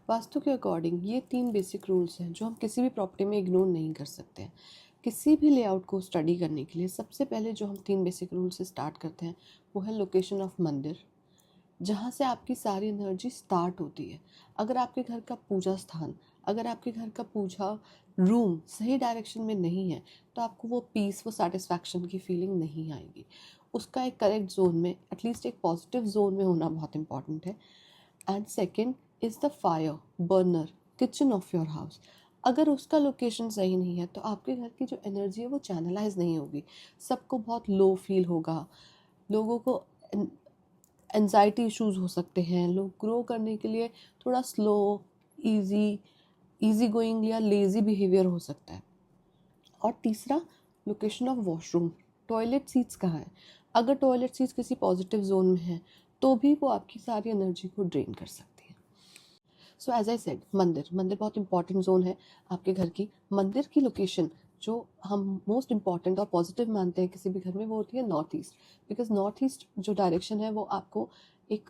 वास्तु के अकॉर्डिंग ये 3 basic rules हैं जो हम किसी भी प्रॉपर्टी में इग्नोर नहीं कर सकते हैं। किसी भी लेआउट को स्टडी करने के लिए सबसे पहले जो हम 3 बेसिक रूल से स्टार्ट करते हैं वो है लोकेशन ऑफ मंदिर, जहाँ से आपकी सारी एनर्जी स्टार्ट होती है। अगर आपके घर का पूजा स्थान, अगर आपके घर का पूजा रूम सही डायरेक्शन में नहीं है तो आपको वो पीस, वो सेटिस्फैक्शन की फीलिंग नहीं आएगी। उसका एक करेक्ट जोन में, एटलीस्ट एक पॉजिटिव जोन में होना बहुत इंपॉर्टेंट है। And second is the fire burner kitchen of your house. अगर उसका लोकेशन सही नहीं है तो आपके घर की जो एनर्जी है वो चैनलाइज नहीं होगी, सबको बहुत लो फील होगा, लोगों को एंजाइटी इश्यूज हो सकते हैं, लोग ग्रो करने के लिए थोड़ा स्लो, इजी गोइंग या लेज़ी बिहेवियर हो सकता है। और तीसरा, location of washroom, toilet seats कहाँ है। अगर टॉयलेट सीट्स किसी पॉजिटिव जोन में है तो भी वो आपकी सारी एनर्जी को ड्रेन कर सकती है। सो एज आई सेड, मंदिर बहुत इंपॉर्टेंट जोन है आपके घर की। मंदिर की लोकेशन जो हम मोस्ट इंपॉर्टेंट और पॉजिटिव मानते हैं किसी भी घर में, वो होती है north east. Because north east जो डायरेक्शन है वो आपको एक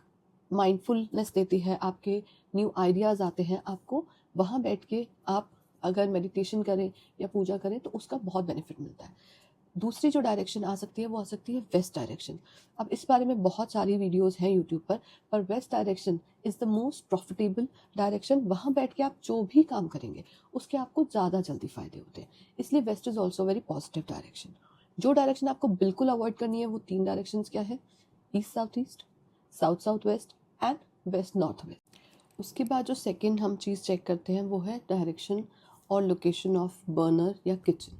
माइंडफुलनेस देती है, आपके न्यू आइडियाज़ आते हैं आपको। वहाँ बैठ के आप अगर मेडिटेशन करें या पूजा करें तो उसका बहुत बेनिफिट मिलता है। दूसरी जो डायरेक्शन आ सकती है वो आ सकती है वेस्ट डायरेक्शन। अब इस बारे में बहुत सारी वीडियोस हैं यूट्यूब पर west direction is the most profitable direction. वहाँ बैठ के आप जो भी काम करेंगे उसके आपको ज़्यादा जल्दी फ़ायदे होते हैं, इसलिए west is also very positive direction. जो डायरेक्शन आपको बिल्कुल अवॉइड करनी है वो 3 डायरेक्शंस क्या है? East south east, south south west and west north west. उसके बाद जो सेकेंड हम चीज़ चेक करते हैं वो है डायरेक्शन और लोकेशन ऑफ बर्नर या किचन।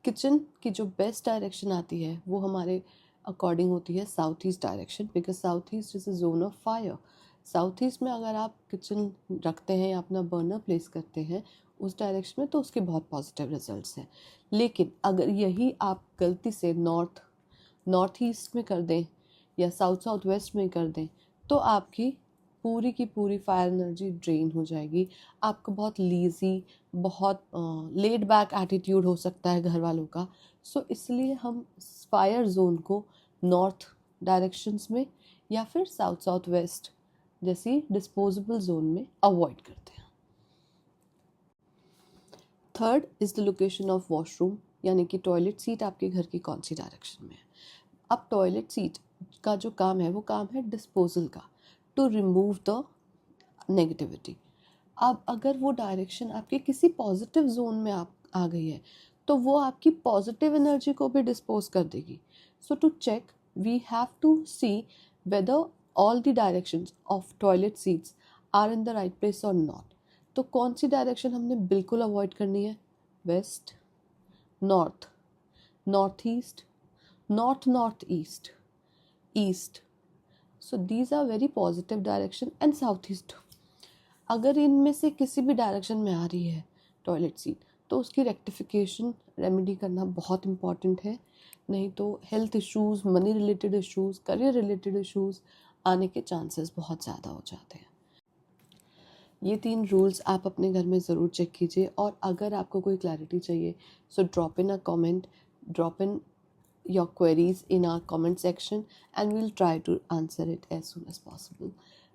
किचन की जो बेस्ट डायरेक्शन आती है वो हमारे अकॉर्डिंग होती है south east direction, because south east is a zone of fire. South east में अगर आप किचन रखते हैं या अपना बर्नर प्लेस करते हैं उस डायरेक्शन में तो उसके बहुत पॉजिटिव रिजल्ट्स हैं। लेकिन अगर यही आप गलती से नॉर्थ ईस्ट में कर दें या साउथ साउथ वेस्ट में कर दें तो आपकी पूरी की पूरी फायर एनर्जी ड्रेन हो जाएगी। आपको बहुत लीजी, बहुत लेड बैक एटीट्यूड हो सकता है घर वालों का। सो इसलिए हम फायर जोन को नॉर्थ डायरेक्शंस में या फिर साउथ साउथ वेस्ट जैसी डिस्पोजेबल जोन में अवॉइड करते हैं। Third is the location of washroom, यानी कि टॉयलेट सीट आपके घर की कौन सी डायरेक्शन में है। अब टॉयलेट सीट का जो काम है वो काम है डिस्पोजल का, टू रिमूव द नेगेटिविटी। अब अगर वो डायरेक्शन आपके किसी पॉजिटिव जोन में आप आ गई है तो वो आपकी पॉजिटिव एनर्जी को भी डिस्पोज कर देगी। So to check we have to see whether all the directions of toilet seats are in the right place और नॉट। तो कौन सी डायरेक्शन हमने बिल्कुल अवॉइड करनी है? West, north, north east, north east, east. So these are very positive direction and south east. अगर इनमें से किसी भी डायरेक्शन में आ रही है टॉयलेट सीट तो उसकी रेक्टिफिकेशन रेमेडी करना बहुत इम्पॉर्टेंट है, नहीं तो health issues, money related issues, career related issues आने के चांसेस बहुत ज़्यादा हो जाते हैं। ये 3 रूल्स आप अपने घर में ज़रूर चेक कीजिए, और अगर आपको कोई क्लैरिटी चाहिए so drop in a comment, drop in your queries in our comment section and we'll try to answer it as soon as possible.